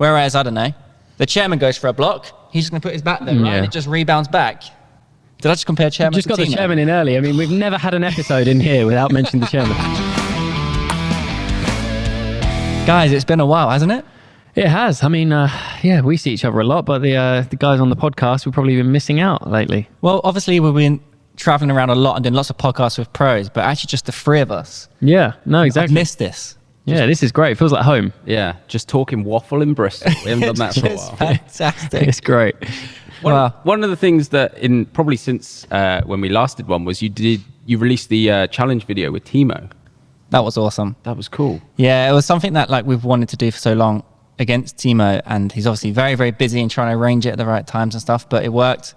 Whereas, I don't know, the chairman goes for a block, he's just going to put his back there, right? And it just rebounds back. Did I just compare chairman Just to got the Timo? chairman in early. I mean, we've never had an episode in here without mentioning the chairman. Guys, it's been a while, hasn't it? It has. I mean, yeah, we see each other a lot, but the guys on the podcast, we've probably been missing out lately. Well, obviously, we've been traveling around a lot and doing lots of podcasts with pros, but actually just the three of us. Yeah, no, exactly. I've missed this. Yeah, this is great. It feels like home. Yeah, just talking waffle in Bristol. We haven't done that for a while. Fantastic. It's great. One of the things that probably since when we last did one was you released the challenge video with Timo. That was awesome. That was cool. Yeah, it was something that like we've wanted to do for so long against Timo, and he's obviously very, very busy and trying to arrange it at the right times and stuff, but it worked.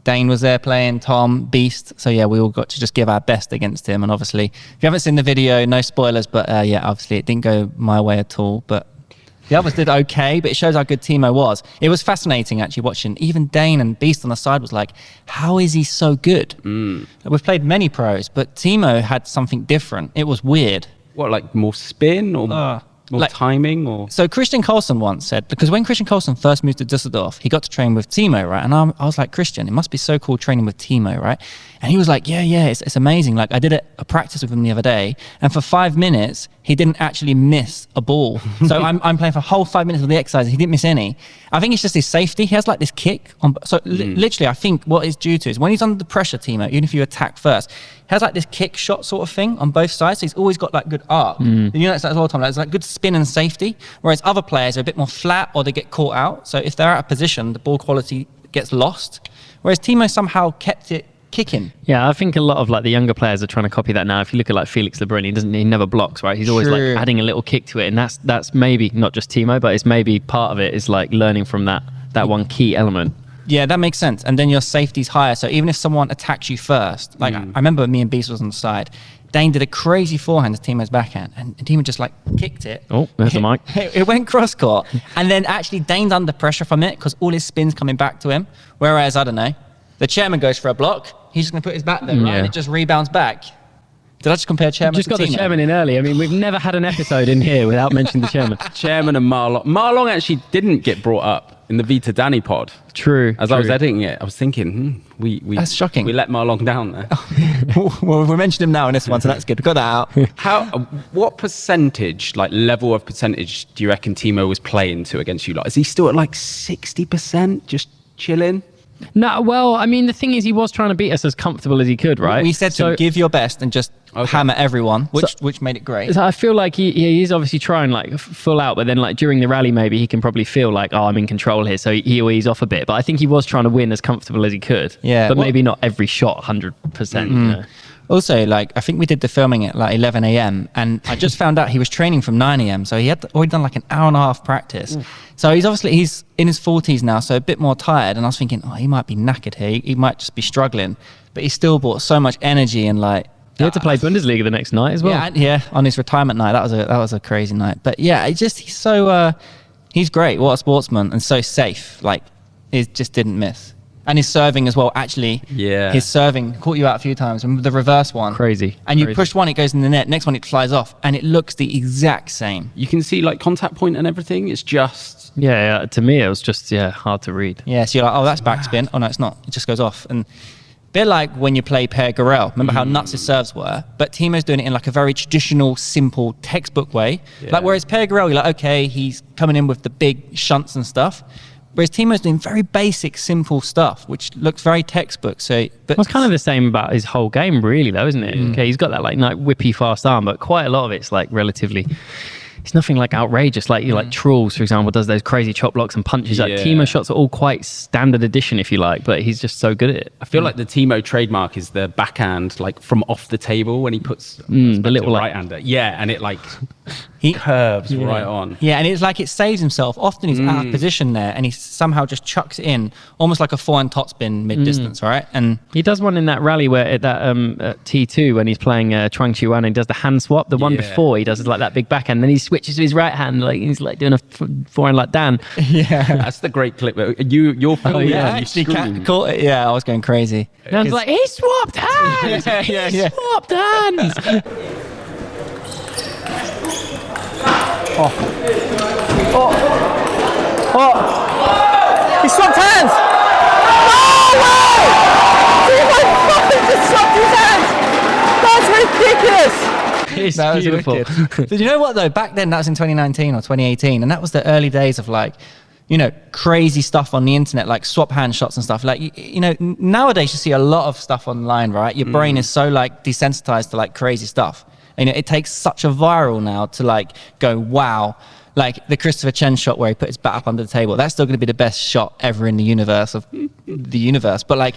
Dane was there playing, Tom, Beast. So yeah, we all got to just give our best against him. And obviously, if you haven't seen the video, no spoilers, but yeah, obviously it didn't go my way at all, but the others did okay, but it shows how good Timo was. It was fascinating actually watching. Even Dane and Beast on the side was like, how is he so good? We've played many pros, but Timo had something different. It was weird. What, like more spin or more timing? Or So Christian Colson once said, because when Christian Colson first moved to Düsseldorf, he got to train with Timo, right? And I was like, Christian, it must be so cool training with Timo, right? And he was like, yeah, it's amazing. Like I did a practice with him the other day, and for 5 minutes, he didn't actually miss a ball. So I'm playing for a whole 5 minutes of the exercise. He didn't miss any. I think it's just his safety. He has like this kick on. So literally, I think what it's due to is when he's under pressure, Timo, even if you attack first, he has like this kick shot sort of thing on both sides. So he's always got like good arc. You know, it's like all the time. Like, it's like good spin and safety. Whereas other players are a bit more flat or they get caught out. So if they're out of position, the ball quality gets lost. Whereas Timo somehow kept it kicking. Yeah, I think a lot of like the younger players are trying to copy that now. If you look at like Felix Lebrun, he never blocks, right? He's always like adding a little kick to it, and that's maybe not just Timo, but it's maybe part of it is like learning from that one key element. Yeah, that makes sense. And then your safety's higher. So even if someone attacks you first, like I remember me and Beast was on the side, Dane did a crazy forehand to Timo's backhand, and Timo just like kicked it. Oh, there's the mic. It went cross court, and then actually Dane's under pressure from it because all his spin's coming back to him. Whereas, I don't know, the chairman goes for a block, he's just going to put his back there, right? And it just rebounds back. Did I just compare chairman Just to got Timo? the chairman in early. I mean, we've never had an episode in here without mentioning the chairman. Chairman and Marlon. Marlon actually didn't get brought up in the Vita Danny pod. True. As I was editing it, I was thinking, we That's shocking. We let Marlon down there. Well, we mentioned him now in this one, so that's good. We got that out. What percentage, like level of percentage, do you reckon Timo was playing to against you? Like, is he still at like 60%, just chilling? No, well, I mean, the thing is, he was trying to beat us as comfortable as he could, right? We said to him, give your best and just hammer everyone, which made it great. So I feel like he is obviously trying like full out, but then like during the rally, maybe he can probably feel like, oh, I'm in control here, so he will ease off a bit. But I think he was trying to win as comfortable as he could. Yeah, but maybe not every shot 100%. You know? Also, like, I think we did the filming at like 11 a.m. and I just found out he was training from 9 a.m. So he had already done like an hour and a half practice. So he's in his 40s now, so a bit more tired. And I was thinking, oh, he might be knackered here. He might just be struggling. But he still brought so much energy and like... He had to play Bundesliga the next night as well. Yeah, on his retirement night. That was a crazy night. But yeah, he's so... he's great. What a sportsman and so safe. Like, he just didn't miss. And his serving as well, actually. Yeah. His serving caught you out a few times. Remember the reverse one? Crazy. And you push one, it goes in the net. Next one, it flies off. And it looks the exact same. You can see like contact point and everything. It's just... Yeah, to me, it was just, hard to read. Yeah, so you're like, oh, that's backspin. Oh, no, it's not. It just goes off. And a bit like when you play Per Garel. Remember how nuts his serves were? But Timo's doing it in like a very traditional, simple, textbook way. Yeah. Like, whereas Per Garel, you're like, okay, he's coming in with the big shunts and stuff. Whereas Timo's doing very basic, simple stuff, which looks very textbook. So, but it's kind of the same about his whole game, really, though, isn't it? Okay, he's got that like whippy fast arm, but quite a lot of it's like relatively. It's nothing like outrageous. Like like Truls, for example, does those crazy chop blocks and punches. Like Timo shots are all quite standard edition, if you like, but he's just so good at it. I feel like the Timo trademark is the backhand, like from off the table when he puts the little right-hander. Yeah, and it like curves right on. Yeah, and it's like it saves himself. Often he's out of position there, and he somehow just chucks it in, almost like a forehand topspin mid-distance, right? And he does one in that rally where at that at T2 when he's playing Chuang Chi-Wan and he does the hand swap. The one before he does like that big backhand, then he switches to his right hand, like he's like doing a forehand like Dan. Yeah, that's the great clip. Your film, you caught it. Yeah, I was going crazy. And I was like, he swapped hands. He swapped hands. Oh! He swapped hands! No way! Timo fucking just swapped his hands! That's ridiculous! It's That was beautiful. wicked. But you know what though? Back then, that was in 2019 or 2018, and that was the early days of like, crazy stuff on the internet, like swap hand shots and stuff. Like, nowadays you see a lot of stuff online, right? Your brain is so like desensitized to like crazy stuff. It takes such a viral now to like go, wow. Like the Christopher Chen shot where he put his bat up under the table. That's still going to be the best shot ever in the universe of the universe. But like,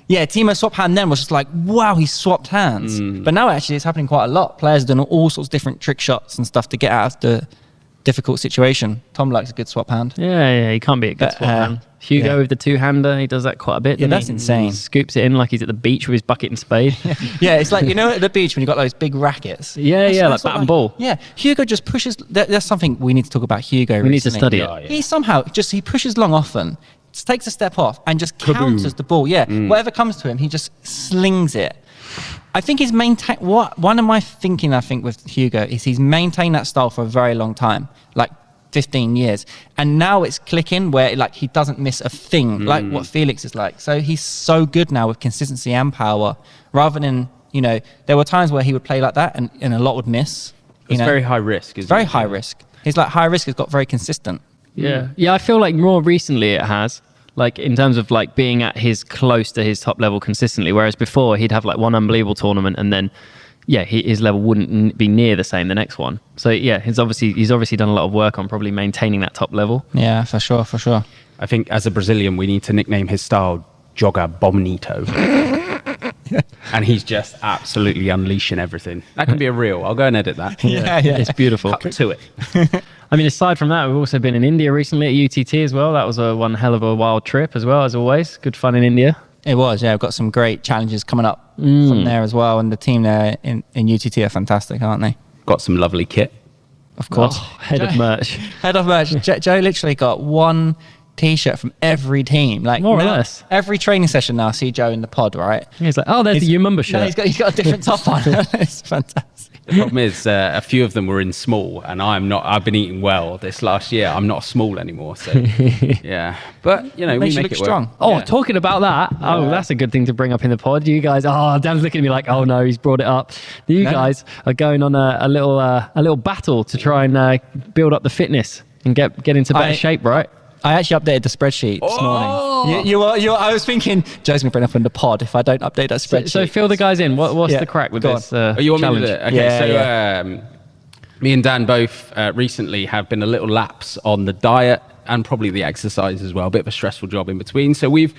yeah, Timo swap hand then was just like, wow, he swapped hands. But now actually it's happening quite a lot. Players are doing all sorts of different trick shots and stuff to get out of the difficult situation. Tom likes a good swap hand. Yeah, he can't be a good swap hand. Hugo with the two-hander, he does that quite a bit. Yeah, that's insane. He scoops it in like he's at the beach with his bucket and spade. Yeah, it's like, at the beach when you've got those big rackets. Like bat and ball. Yeah, Hugo just pushes. That's something we need to talk about Hugo. We need to study it. Oh, yeah. He somehow he pushes long often, just takes a step off and just counters the ball. Yeah, whatever comes to him, he just slings it. I think he's maintained. One of my thinking, I think, with Hugo is he's maintained that style for a very long time, like 15 years, and now it's clicking where like he doesn't miss a thing, like what Felix is like. So he's so good now with consistency and power, rather than there were times where he would play like that and a lot would miss. It's very high risk. Isn't very it? high risk. He's like high risk has got very consistent. Yeah, I feel like more recently it has. Like in terms of like being at close to his top level consistently, whereas before he'd have like one unbelievable tournament and then his level wouldn't be near the same the next one. So he's obviously done a lot of work on probably maintaining that top level. Yeah, for sure. I think as a Brazilian, we need to nickname his style Joga Bonito. And he's just absolutely unleashing everything. That can be a reel. I'll go and edit that. Yeah. It's beautiful. Cut to it. I mean, aside from that, we've also been in India recently at UTT as well. That was one hell of a wild trip as well, as always. Good fun in India. It was, yeah. We've got some great challenges coming up from there as well. And the team there in UTT are fantastic, aren't they? Got some lovely kit. Of course. Head of merch. Head of merch. Joe literally got one T-shirt from every team. Like more or less. Every training session now, I see Joe in the pod, right? He's like, oh, there's the Umumba shirt. No, he's got a different top on. It's fantastic. The problem is a few of them were in small and I'm not. I've been eating well this last year. I'm not small anymore. So yeah, but we Makes you make look it strong. work. Oh, talking about that. Oh, that's a good thing to bring up in the pod. You guys, Dan's looking at me like, oh no, he's brought it up. You guys are going on a little battle to try and build up the fitness and get into better shape, right? I actually updated the spreadsheet this morning. I was thinking Joe's going to bring up in the pod if I don't update that spreadsheet. So fill the guys in. What's the crack with this You want challenge? me to do it? Okay, me and Dan both recently have been a little lapse on the diet and probably the exercise as well. A bit of a stressful job in between. So we've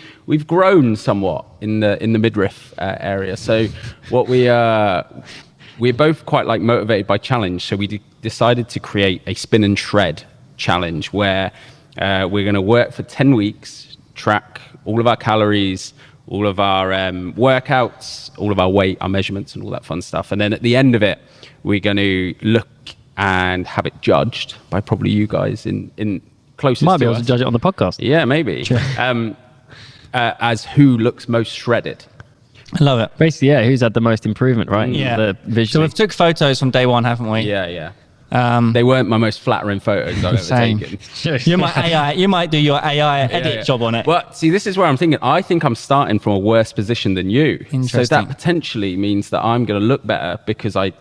grown somewhat in the midriff area. So what we're both quite like motivated by challenge. So we decided to create a spin and shred challenge where we're going to work for 10 weeks, track all of our calories, all of our workouts, all of our weight, our measurements, and all that fun stuff. And then at the end of it, we're going to look and have it judged by probably you guys in closest Might be to able us. to judge it on the podcast. Yeah, maybe. Sure. As who looks most shredded. I love it. Basically, who's had the most improvement, right? Yeah. The So visually. we've took photos from day one, haven't we? Yeah. They weren't my most flattering photos I've ever Same. taken. You might do your AI edit job on it. Well, see, this is where I'm thinking. I think I'm starting from a worse position than you. So Interesting. that potentially means that I'm going to look better because I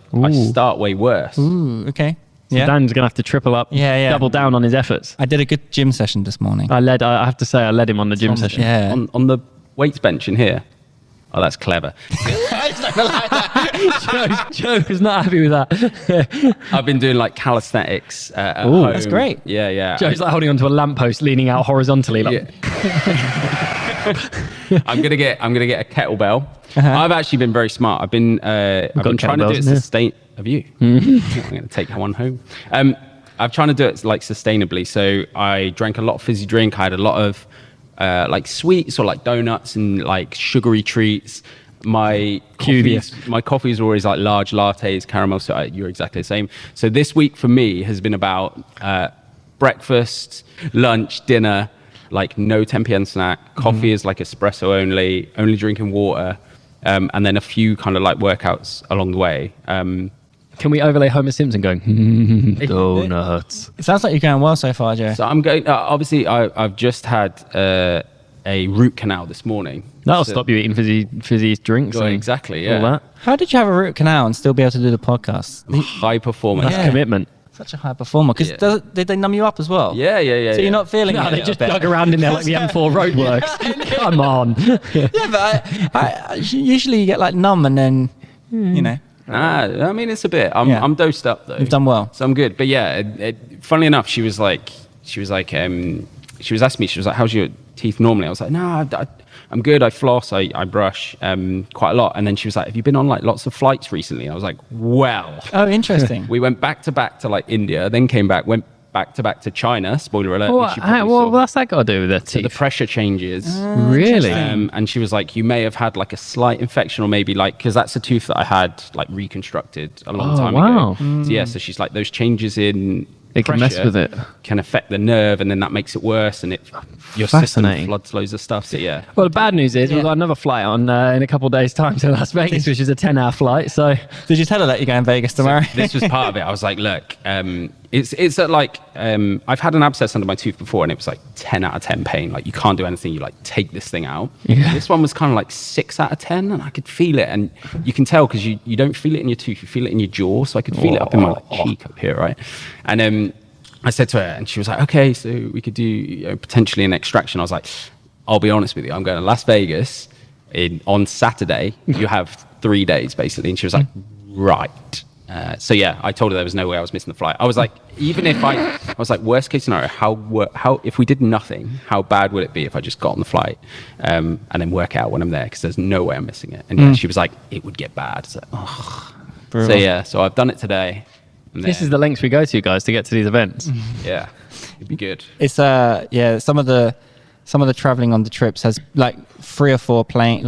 start way worse. Ooh, okay. So Yeah. Dan's gonna have to triple up, double down on his efforts. I did a good gym session this morning. I have to say, I led him on the gym session. Yeah. On the weights bench in here. Oh, that's clever. Joe was not happy with that. I've been doing like calisthenics at Ooh, home. that's great. Yeah. Joe's like holding onto a lamppost, leaning out horizontally. Like, I'm gonna get a kettlebell. I've actually been very smart. I've been trying to do it sustain. Have you? I'm gonna take one home. I'm trying to do it like sustainably. So I drank a lot of fizzy drink. I had a lot of like sweets or like donuts and like sugary treats. My coffees are always like large lattes, caramel. So you're exactly the same. So this week for me has been about breakfast, lunch, dinner, like no 10 p.m. snack. Coffee is like espresso only drinking water, and then a few kind of like workouts along the way. Can we overlay Homer Simpson going, donuts? It sounds like you're going well so far, Joe. So I'm going. Obviously, I've just had a root canal this morning. That'll So- stop you eating fizzy drinks. Well, and exactly, yeah. All that. How did you have a root canal and still be able to do the podcast? High performance. That's Yeah. commitment. Such a high performer. Because Yeah. did they numb you up as well? Yeah. So you're not feeling No, it a they little just bit? dug around in there like the M4 roadworks. Come on. Yeah, but I usually you get like numb and then, you know. I mean, it's a bit. I'm dosed up though. You've done well. So I'm good. But yeah, funnily enough, she was asking me, she was like, how's your teeth normally? I was like, no, I'm good. I floss, I brush quite a lot. And then she was like, have you been on like lots of flights recently? I was like, well. Oh, interesting. We went back to back to like India, then came back, went back to back to China. Spoiler alert. which you probably saw. What's that got to do with their So the teeth? pressure changes. Really? And she was like, you may have had like a slight infection, or maybe like, because that's a tooth that I had like reconstructed a long time wow. ago. So yeah, so she's like, those changes in It can mess pressure with it. can affect the nerve, and then that makes it worse, and your system Fascinating. floods loads of stuff. So yeah. Well, the bad news is we've got another flight on in a couple of days' time to Las Vegas, which is a 10-hour flight. So Did you tell her that you're going to Vegas tomorrow? This was part of it. I was like, look, it's like I've had an abscess under my tooth before, and it was like 10 out of 10 pain. Like you can't do anything. You like take this thing out. Yeah. This one was kind of like 6 out of 10, and I could feel it, and you can tell because you don't feel it in your tooth, you feel it in your jaw. So I could feel it up in my like, cheek up here, right? And I said to her, and she was like, okay, so we could do potentially an extraction. I was like, I'll be honest with you, I'm going to Las Vegas on Saturday. You have 3 days basically. And she was like, right. So yeah, I told her there was no way I was missing the flight. I was like, even if I was like, worst case scenario, how if we did nothing, how bad would it be if I just got on the flight and then work out when I'm there? Because there's no way I'm missing it. And yeah, she was like, it would get bad. So, so yeah, so I've done it today. this is the lengths we go to, guys, to get to these events. Yeah, it'd be good. It's some of the traveling on the trips has like 3 or 4 plane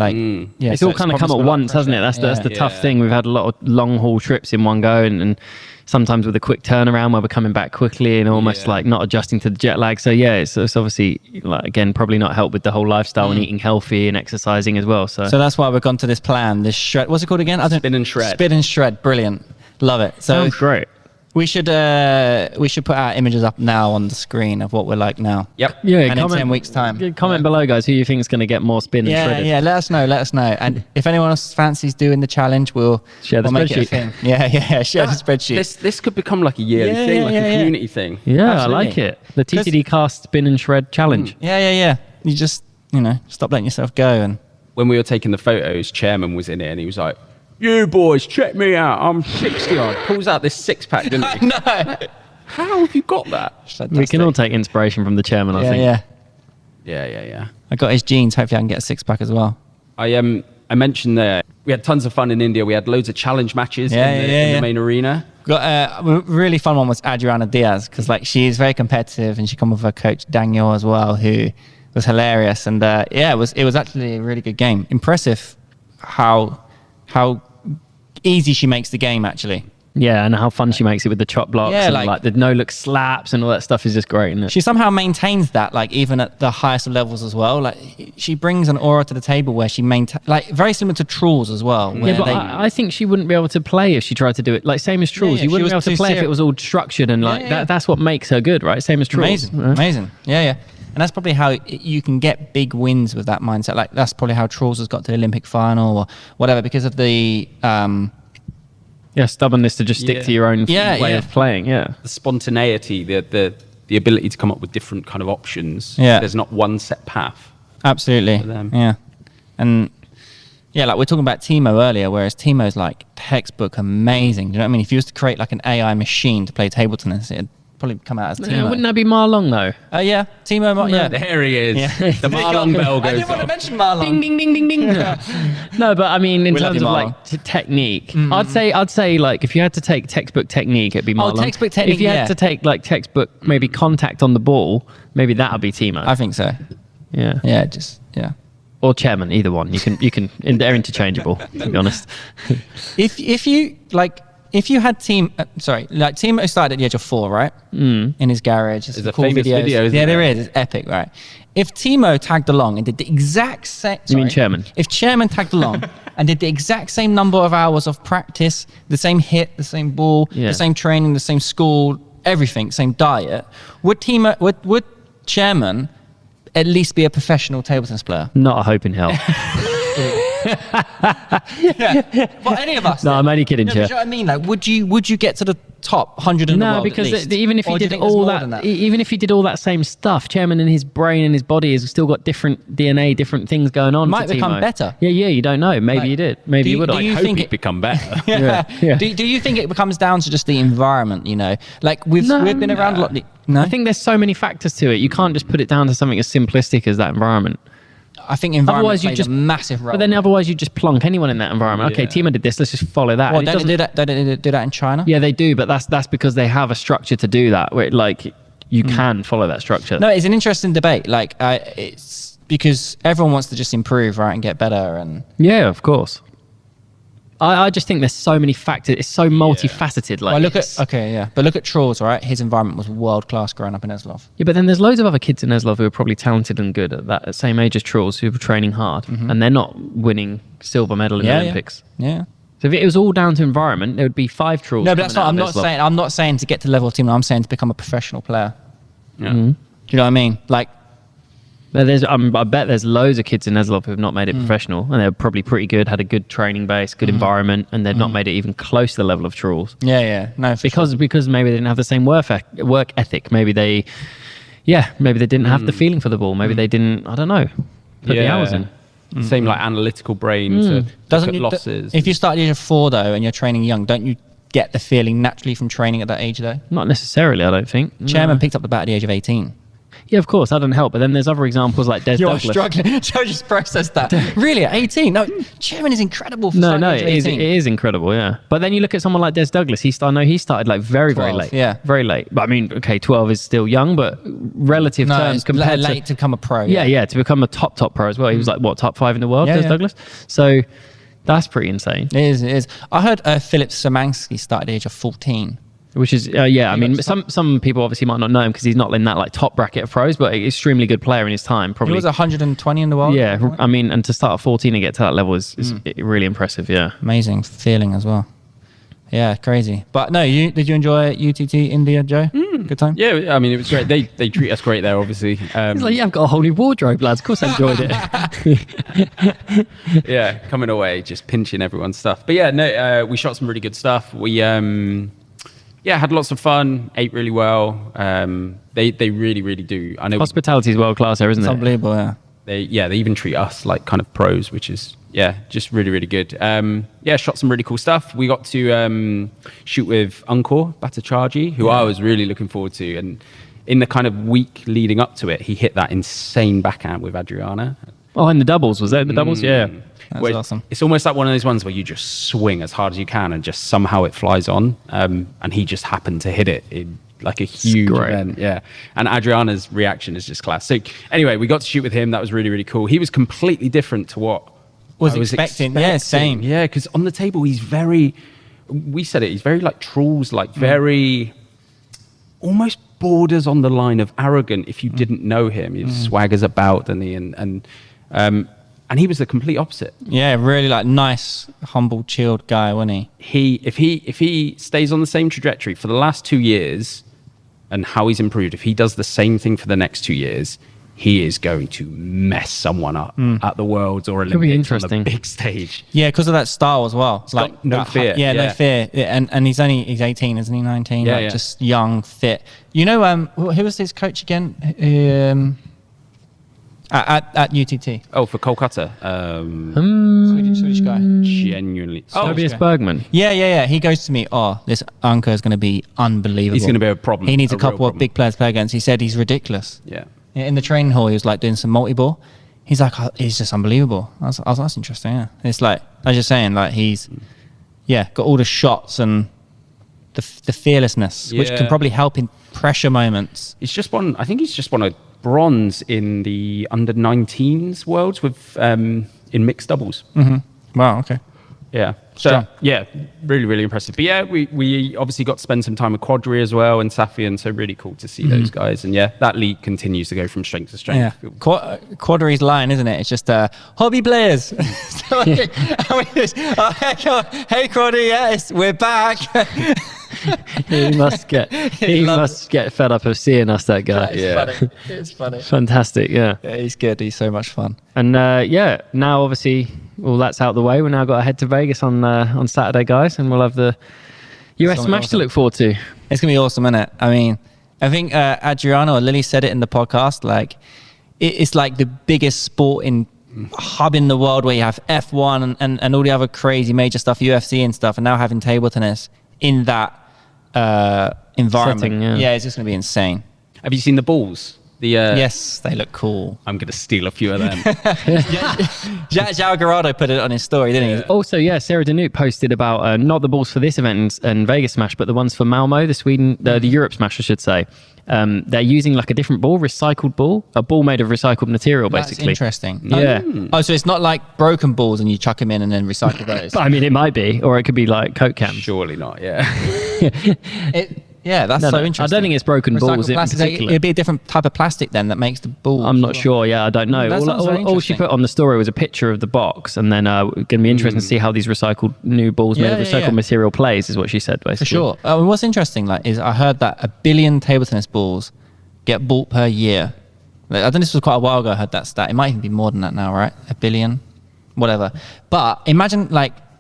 yeah. It's so all kind of come probably at a lot of once, hasn't it? pressure. That's the tough Yeah. thing. We've had a lot of long haul trips in one go, and sometimes with a quick turnaround where we're coming back quickly and almost like not adjusting to the jet lag. So yeah, it's obviously like, again, probably not helped with the whole lifestyle and eating healthy and exercising as well. So So that's why we've gone to this plan, this shred. What's it called again? Spin and shred. Spin and shred. Brilliant. Love it. So sounds great. we should put our images up now on the screen of what we're like now. Yep. Yeah, And in 10 weeks' time. Comment below, guys, who you think is going to get more spin and Yeah, shredded. yeah. Let us know. And if anyone else fancies doing the challenge, we'll Share the make it a spreadsheet. thing. Yeah. Share the spreadsheet. This could become like a yearly Yeah, thing, yeah, like yeah, a yeah. community thing. Yeah, Absolutely. I like it. The TTDCast spin and shred challenge. Yeah. You just stop letting yourself go and. When we were taking the photos, Chairman was in it, and he was like, "You boys, check me out. I'm 60 odd." Pulls out this 6-pack, didn't he? No. How have you got that? We can all take inspiration from the chairman, I think. Yeah. Yeah. I got his jeans. Hopefully, I can get a 6-pack as well. I mentioned there we had tons of fun in India. We had loads of challenge matches in the main arena. Got a really fun one was Adriana Diaz because she's very competitive and she come with her coach Daniel as well, who was hilarious. And it was actually a really good game. Impressive how easy she makes the game actually. Yeah, and how fun she makes it with the chop blocks Yeah, and the no-look slaps and all that stuff is just great, isn't it? She somehow maintains that, even at the highest of levels as well. She brings an aura to the table where she maintains, very similar to Trulls as well. Yeah, but I think she wouldn't be able to play if she tried to do it. Same as Trulls. yeah, You she wouldn't was be able to too play if serious. it was all structured and that's what makes her good, right? Same as Trulls. Amazing. Yeah. And that's probably how you can get big wins with that mindset. That's probably how Trulls has got to the Olympic final or whatever because of the... Yeah, stubbornness to just stick to your own way of playing. Yeah, The spontaneity, the ability to come up with different kind of options. Yeah. There's not one set path. Absolutely. For them. Yeah. And yeah, we're talking about Timo earlier, whereas Timo's textbook amazing. Do you know what I mean? If you was to create an AI machine to play table tennis, it'd probably come out as Timo. wouldn't that be Marlon though? Yeah, Timo. Yeah. There he is. Yeah. The Marlon bell I goes didn't want to off. mention Marlon. Ding, ding, ding, ding, ding. No, but I mean, in We love terms you, of Marlon. technique, I'd say if you had to take textbook technique, it'd be Marlon. textbook technique, If you yeah. had to take textbook maybe contact on the ball, maybe that'd be Timo. I think so. Yeah. Yeah. Or chairman, either one. They're interchangeable, to be honest. If you had Timo started at the age of 4, right? In his garage. There's a famous video, isn't there there? is. It's epic, right? If Timo tagged along and did the exact same... You mean sorry. chairman? If chairman tagged along and did the exact same number of hours of practice, the same hit, the same ball, the same training, the same school, everything, same diet, would Chairman at least be a professional table tennis player? Not a hope in hell. Well, any of us. No, I'm only kidding, no, Chair. Do you know what I mean? Like, would you get to the top 100 in the world? No, because at least? even if Or he do you did think there's all more than that, even if he did all that same stuff, Chairman in his brain and his body has still got different DNA, different things going on. Might to become Timo. better. Yeah, you don't know. Maybe he did. Maybe he would have. I hope think he'd it- become better. Yeah. Do you think it comes down to just the environment? You know, like we've been around a lot. No, I think there's so many factors to it. You can't just put it down to something as simplistic as that environment. I think environment Otherwise, you plays just a massive role. But then otherwise, you just plonk anyone in that environment. Okay, Yeah. Timo did this. Let's just follow that. well, And it don't they doesn't- do that in China? Yeah, they do, but that's because they have a structure to do that. Where like you can follow that structure. No, it's an interesting debate. Like, it's because everyone wants to just improve, right, and get better. And Yeah, of course. I just think there's so many factors. It's so multifaceted. Like, well, look it's- but look at Troll's, right? His environment was world class growing up in Eslov. Yeah, but then there's loads of other kids in Eslov who are probably talented and good at that same age as Trulls who were training hard, and they're not winning silver medal in the Olympics. Yeah. So if it was all down to environment, there would be 5 Trulls. No, but that's not. coming I'm out of not Eslov. saying. I'm not saying to get to the level of team. I'm saying to become a professional player. Yeah. Do you know what I mean? Like, There's, I bet there's loads of kids in Eslov who have not made it professional, and they're probably pretty good, had a good training base, good environment, and they've not made it even close to the level of Trulls. no, for sure. Because maybe they didn't have the same work ethic. Maybe they didn't have the feeling for the ball. Maybe they didn't. I don't know. Put the hours in. Same like analytical brain to Doesn't look at you, losses. if you start at the age of 4 though, and you're training young, don't you get the feeling naturally from training at that age though? Not necessarily. I don't think. Chairman No. picked up the bat at the age of 18. Yeah, of course, that doesn't help. But then there's other examples like Des You're Douglas. struggling. Joe just processed that. Really, at 18? No, Chairman is incredible for No, starting at it the age is, of it 18. is incredible, yeah. But then you look at someone like Des Douglas. He started like very 12, late. yeah. Very late. But I mean, okay, 12 is still young, but relative No, terms it's compared late to become a pro. yeah, to become a top pro as well. He was like, what, top 5 in the world, Yeah, Des yeah. Douglas? So that's pretty insane. It is. I heard Philip Szymanski started at the age of 14. Which is, I mean, some people obviously might not know him because he's not in that like top bracket of pros, but extremely good player in his time. He Probably. was 120 in the world. Yeah, I mean, and to start at 14 and get to that level is really impressive, yeah. Amazing feeling as well. Yeah, crazy. But no, did you enjoy UTT India, Joe? Good time? Yeah, I mean, it was great. They treat us great there, obviously. He's like, yeah, I've got a whole new wardrobe, lads. Of course I enjoyed it. yeah, coming away, just pinching everyone's stuff. But yeah, no, we shot some really good stuff. We, had lots of fun, ate really well. They really, really do. I know Hospitality is world class there, isn't It's it? unbelievable, yeah. they even treat us like kind of pros, which is, just really, really good. Shot some really cool stuff. We got to shoot with Ankur Bhattacharjee, who I was really looking forward to. And in the kind of week leading up to it, he hit that insane backhand with Adriana. Oh, in the doubles. Was that in the doubles? Yeah. That's Where awesome. It's almost like one of those ones where you just swing as hard as you can and just somehow it flies on. And he just happened to hit it in like a huge great. event. Yeah. And Adriana's reaction is just class. So anyway, we got to shoot with him. That was really, really cool. He was completely different to what Was I was expecting. Yeah, same. Yeah, because on the table, he's very like Trulls, like very almost borders on the line of arrogant if you didn't know him. He swaggers about, doesn't he? And he was the complete opposite. Yeah, really like nice, humble, chilled guy, wasn't he? If he stays on the same trajectory for the last 2 years and how he's improved, if he does the same thing for the next 2 years, he is going to mess someone up at the Worlds or Olympics be on interesting. the big stage. Yeah, because of that style as well. got no that fear. Yeah, no Yeah. fear. Yeah, and he's 18, isn't he? 19. Yeah, like, yeah. just young, fit. You know, who was his coach again? At UTT. Oh, for Kolkata. Swedish guy. Genuinely. Tobias okay. Bergman. Yeah. He goes to me, this Ankur is going to be unbelievable. He's going to be a problem. He needs a real couple of problem. big players to play against. He said he's ridiculous. Yeah. In the training hall, he was like doing some multi-ball. He's like, he's just unbelievable. I was that's interesting, yeah. It's like, I was just saying, like, he's, got all the shots and the fearlessness, which can Yeah. probably help in pressure moments. He's just won a bronze in the under-19s Worlds with in mixed doubles. Wow, okay. Yeah. Strong. So, yeah, really, really impressive. But yeah, we obviously got to spend some time with Quadri as well and Safi, and so really cool to see those guys. And yeah, that league continues to go from strength to strength. Yeah. Quadri's line, isn't it? It's just hobby players. So, hey, Quadri, yes, we're back. He must get fed up of seeing us, that guy. Funny. It's funny. Fantastic, yeah. Yeah, he's good. He's so much fun. And now obviously all that's out the way. We've now got to head to Vegas on Saturday, guys, and we'll have the US Something Smash awesome. to look forward to. It's going to be awesome, isn't it? I mean, I think Adriano or Lily said it in the podcast, like, it's like the biggest sporting hub in the world where you have F1 and all the other crazy major stuff, UFC and stuff, and now having table tennis in that environment. Setting, it's just going to be insane. Have you seen the balls? Yes, they look cool. I'm going to steal a few of them. João Garrido put it on his story, didn't he? Also, Sarah Danute posted about not the balls for this event and Vegas Smash, but the ones for Malmo, the Europe Smash, I should say. They're using like a different ball, recycled ball, a ball made of recycled material, basically. That's interesting. Yeah. Oh, so it's not like broken balls and you chuck them in and then recycle those. But I mean, it might be, or it could be like Coke cans. Surely not, yeah. That's No, so no, interesting. I don't think it's broken balls in plastic. particular. It'd be a different type of plastic then that makes the ball. I'm not sure. Yeah, I don't know. That sounds very All she interesting. put on the story was a picture of the box, and then going to be interesting to see how these recycled new balls made of recycled material plays, is what she said, basically. For sure. What's interesting, is I heard that 1 billion table tennis balls get bought per year. I think this was quite a while ago. I heard that stat. It might even be more than that now, right? 1 billion, whatever. But imagine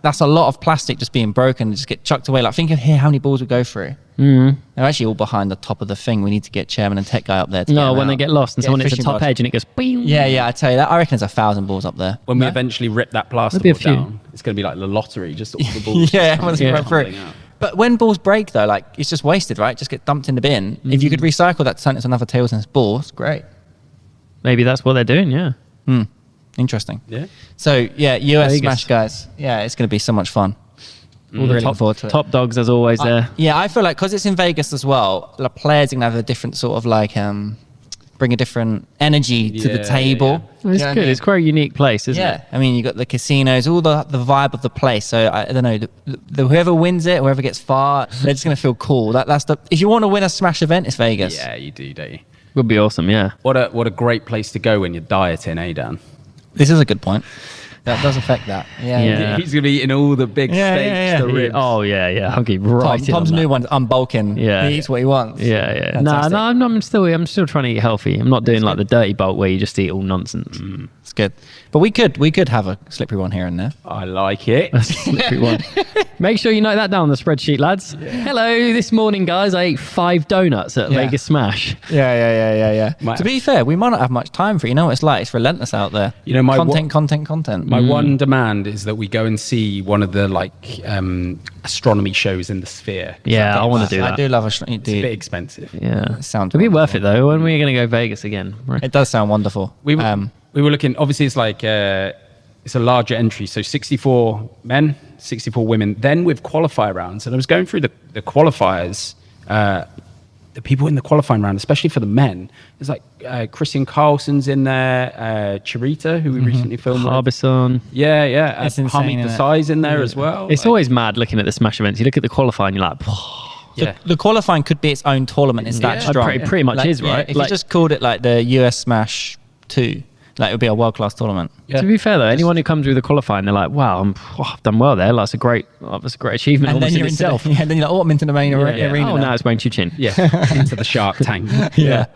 that's a lot of plastic just being broken and just get chucked away. Like, think of here how many balls would go through. Mm. They're actually all behind the top of the thing. We need to get chairman and tech guy up there. No, when they get lost and someone hits the top edge and it goes. Bing. Yeah, I tell you that. I reckon there's 1,000 balls up there. When we eventually rip that There'll be a plasterboard few. down, it's going to be like the lottery, just all the balls. Yeah, everyone's going to run tumbling through. out. But when balls break, though, it's just wasted, right? Just get dumped in the bin. If you could recycle that to turn it into another table tennis ball, it's great. Maybe that's what they're doing. Yeah. Interesting. Yeah. So, US Vegas. Smash, guys. Yeah, it's going to be so much fun. All the Really look forward to it. top dogs, as always, there. Yeah, I feel like because it's in Vegas as well, the players are going to have a different sort of bring a different energy to the Yeah, table. yeah. It's You know what I good. mean? It's quite a unique place, isn't Yeah, it? I mean, you got the casinos, all the vibe of the place. So I don't know, whoever wins it, whoever gets far, they're just going to feel cool. That's if you want to win a Smash event, it's Vegas. Yeah, you do, don't you? Would be awesome. Yeah. What a great place to go when you're dieting, Dan? This is a good point. That does affect that. Yeah. He's going to be eating all the big Yeah, steaks, yeah, yeah. the ribs. Oh yeah. I'll keep right. Tom's new one's unbulking. Yeah. He eats what he wants. Yeah. Fantastic. No, I'm still trying to eat healthy. I'm not doing like the dirty bulk where you just eat all nonsense. It's good. But we could have a slippery one here and there. I like it. Slippery one. Make sure you note that down on the spreadsheet, lads. Hello, this morning, guys, I ate 5 donuts at Yeah. Vegas Smash. Yeah. My- To be fair, we might not have much time for it. You know what it's like? It's relentless out there. You know, my content. My one demand is that we go and see one of the astronomy shows in the Sphere. Yeah, I want to do that. I do love It's a bit expensive. Yeah, Sounds it'd be wonderful. worth it though. When are we going to go Vegas again? It does sound wonderful. We were looking. Obviously, it's it's a larger entry. So 64 men, 64 women. Then with qualifier rounds, and I was going through the qualifiers. The people in the qualifying round, especially for the men, there's Christian Carlsen's in there, Chirita, who we recently filmed. Harbison. Yeah. That's And insane, Hamid isn't it? Desai's in there as well. It's always mad looking at the Smash events. You look at the qualifying, you're like, yeah. The qualifying could be its own tournament. It's that Yeah. strong. It pretty much is, right? If you just called it the US Smash 2, it would be a world-class tournament. Yeah. To be fair though, anyone who comes through the qualifying, they're like, "Wow, I've done well there. That's a great achievement And then almost in you're itself." and then you're like, I'm into the main arena. Oh, now it's Wayne Chuchin. Yeah, into the Shark Tank. Yeah.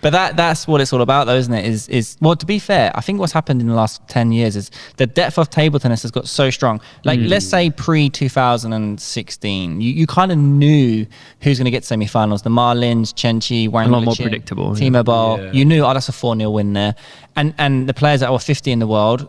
But that's what it's all about, though, isn't it? Is well, to be fair, I think what's happened in the last 10 years is the depth of table tennis has got so strong. Let's say pre-2016, you kind of knew who's going to get semi-finals. The Marlins, Chenchi, Wang A lot more Lichin, predictable, Timo Boll. Yeah. You knew, that's a 4-0 win there. And the players that were 50 in the world,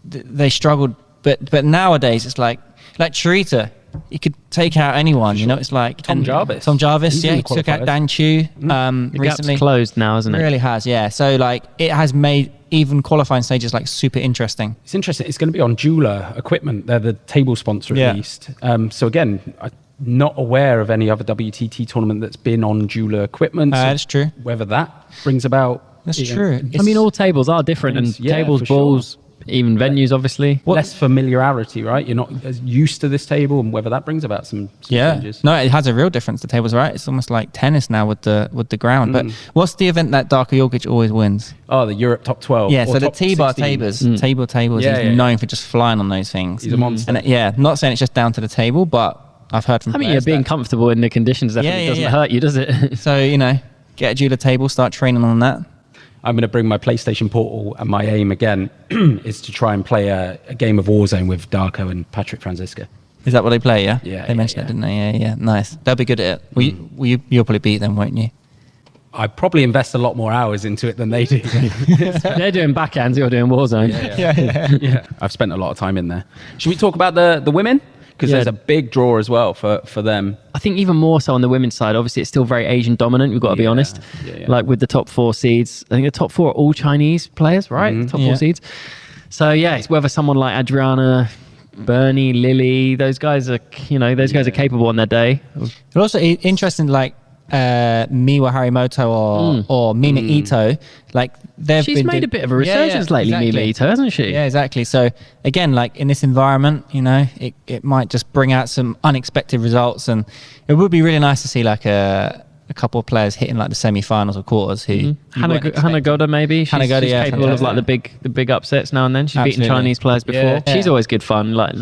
they struggled. But nowadays, it's like Chirita. He could take out anyone, you know. It's like Tom Jarvis. Tom Jarvis, He's in yeah, the he took out qualifiers. Dan Chu The recently. gap's closed now, isn't It it? really has, yeah. So it has made even qualifying stages super interesting. It's interesting. It's going to be on Jeweler equipment. They're the table sponsor at least. So again, I'm not aware of any other WTT tournament that's been on Jeweler equipment. So That's true. Whether that brings about. That's true. I mean, all tables are different, and Yeah, tables, for sure. balls, even venues, obviously. Less familiarity, right? You're not as used to this table, and whether that brings about some changes. No, it has a real difference. The tables, right? It's almost like tennis now with the ground. But what's the event that Darko Jorgic always wins? Oh, the Europe top 12. Yeah, or so the top T-bar 16. tables, he's known for just flying on those things. He's a monster. And not saying it's just down to the table, but I've heard from players being that- comfortable in the conditions definitely doesn't hurt you, does it? So, get a Judah table, start training on that. I'm going to bring my PlayStation Portal, and my aim again is to try and play a game of Warzone with Darko and Patrick Franziska. Is that what they play, yeah? Yeah, They mentioned that, didn't they? Yeah, nice. They'll be good at it. You'll probably beat them, won't you? I probably invest a lot more hours into it than they do. They're doing backhands, you're doing Warzone. Yeah. I've spent a lot of time in there. Should we talk about the women? Because there's a big draw as well for them. I think even more so on the women's side. Obviously, it's still very Asian dominant. We've got to be honest. Yeah. Like with the top 4 seeds, I think the top 4 are all Chinese players, right? The top 4 seeds. So it's whether someone like Adriana, Bernie, Lily, those guys are, guys are capable on their day. But also interesting, like Miwa Harimoto or Mima Ito, like She's made a bit of a resurgence lately, exactly. Mima Ito, hasn't she? Yeah, exactly. So again, like in this environment, it might just bring out some unexpected results, and it would be really nice to see like a couple of players hitting like the semi-finals or quarters. Who Hannah Goda maybe. She's capable of like the big upsets now and then. She's beaten Chinese players before. Yeah. She's always good fun. Like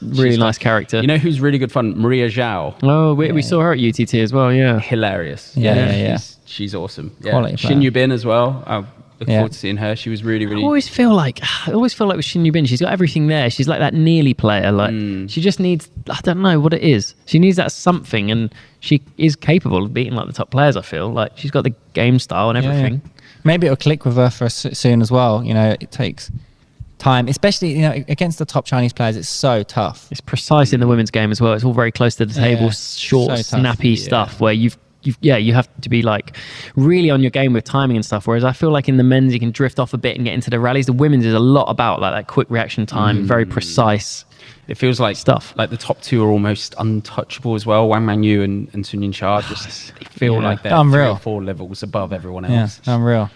really nice character. You know who's really good fun? Maria Zhao. Oh, we saw her at UTT as well. Yeah. Hilarious. Yeah. She's awesome. Yeah. Quality Shin player. Yubin as well. I look forward to seeing her. She was really. I always feel like with Shin Yubin, she's got everything there. She's like that nearly player. Like she just needs, I don't know what it is. She needs that something, and she is capable of beating like the top players. I feel like she's got the game style and everything. Yeah. Maybe it'll click with her for soon as well. It takes time, especially against the top Chinese players. It's so tough. It's precise in the women's game as well. It's all very close to the table, short, so tough. snappy stuff where you have to be like really on your game with timing and stuff. Whereas I feel like in the men's you can drift off a bit and get into the rallies. The women's is a lot about like that quick reaction time, very precise. It feels like stuff. Like the top 2 are almost untouchable as well. Wang Manyu and Sun Yin Cha they feel like they're unreal. 3 or 4 levels above everyone Yeah, else. unreal.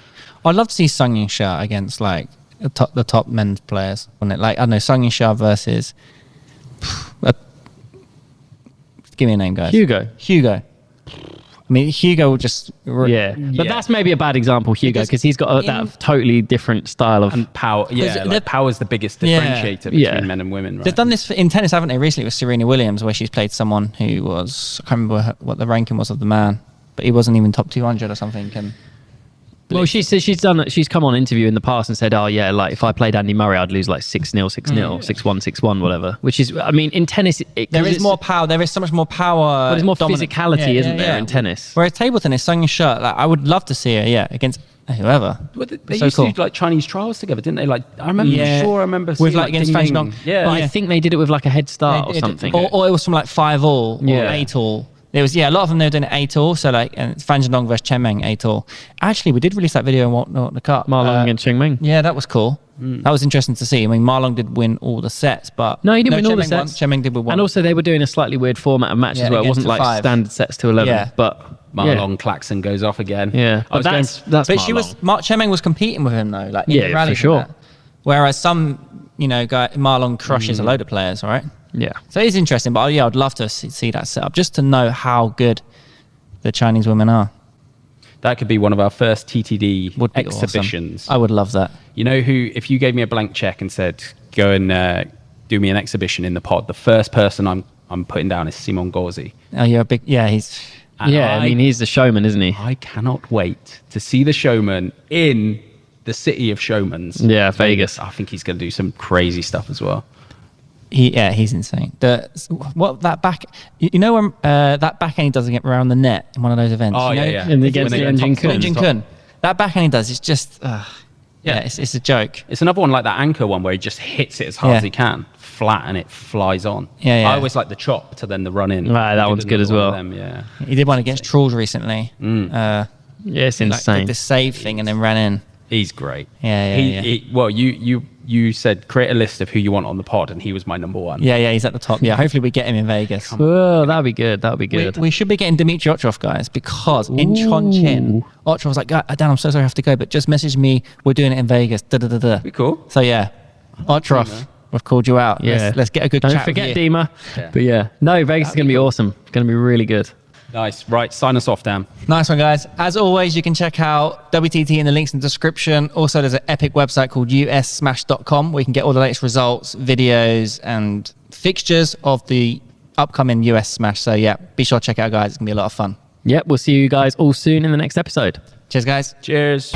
I'd love to see Sung Yin Sha against like the top men's players, wouldn't it? Like I don't know, Sung Yin Sha versus. Give me a name, guys. Hugo. I mean, Hugo will just... But that's maybe a bad example, Hugo, because he's got that totally different style of... And power, power's the biggest differentiator between men and women, right? They've done this in tennis, haven't they, recently with Serena Williams, where she's played someone who was... I can't remember what the ranking was of the man, but he wasn't even top 200 or something. Well, she says she's come on interview in the past and said, oh yeah, like if I played Andy Murray, I'd lose like 6-0, 6-0, 6-1, 6-1, whatever. Which is, I mean, in tennis, there is more power. There is so much more power. But there's more physicality, isn't there, in tennis? Whereas table tennis, Sung Yin Sha, like I would love to see her, against whoever. Well, they used to do like Chinese trials together, didn't they? Like I remember, with like against Fan Zhendong. Yeah, but I think they did it with like a head start or something, or it was from like 5-all or 8-all. There was a lot of them. They were doing it 8-all, so like Fan Zhendong versus Chen Meng 8-all. Actually, we did release that video in what the cup. Marlon against Cheng Meng. Yeah, that was cool. That was interesting to see. I mean, Marlon did win all the sets, but no, he didn't win all the sets. Chen Meng did win one. And also, they were doing a slightly weird format of match as well. It wasn't like 5. standard sets to 11. But Marlon Klaxon goes off again. Yeah, but that's but Marlon. Chen Meng was competing with him though, like in the rally for sure. Whereas some, guy Marlon crushes a load of players, right? Yeah. So it's interesting, but I'd love to see that setup just to know how good the Chinese women are. That could be one of our first TTD Would be exhibitions. Awesome. I would love that. You know who, if you gave me a blank check and said, go and do me an exhibition in the pod, the first person I'm putting down is Simon Gauzy. Oh, you're a big... Yeah, he's... I mean, he's the showman, isn't he? I cannot wait to see the showman in the city of showmans. Yeah, Vegas. I think he's going to do some crazy stuff as well. He's insane. That back, when that backhand he does around the net in one of those events. Oh yeah. And against Yan Jin Kun. That backhand he does is just, it's a joke. It's another one like that anchor one where he just hits it as hard as he can, flat, and it flies on. I always like the chop to then the run in. Right, that one's good as well. He did one against Trolls recently. It's insane. Like the save thing and then ran in. He's great. Yeah. You said create a list of who you want on the pod, and he was my number one. Yeah, he's at the top. Yeah, hopefully we get him in Vegas. Oh, that'd be good. We should be getting Dmitry Otrov, guys, because in Chongqing, Otrov was like, Dan, I'm so sorry I have to go, but just message me. We're doing it in Vegas. Be cool. So yeah, Otroff, we've called you out. Yeah. Let's get a good Don't chat forget with you. Dima. Yeah. But yeah, no, Vegas is going to be awesome. It's going to be really good. Nice. Right, sign us off, Dan. Nice one, guys. As always, you can check out WTT in the links in the description. Also, there's an epic website called ussmash.com where you can get all the latest results, videos, and fixtures of the upcoming US Smash. So yeah, be sure to check it out, guys. It's going to be a lot of fun. Yep, we'll see you guys all soon in the next episode. Cheers, guys. Cheers.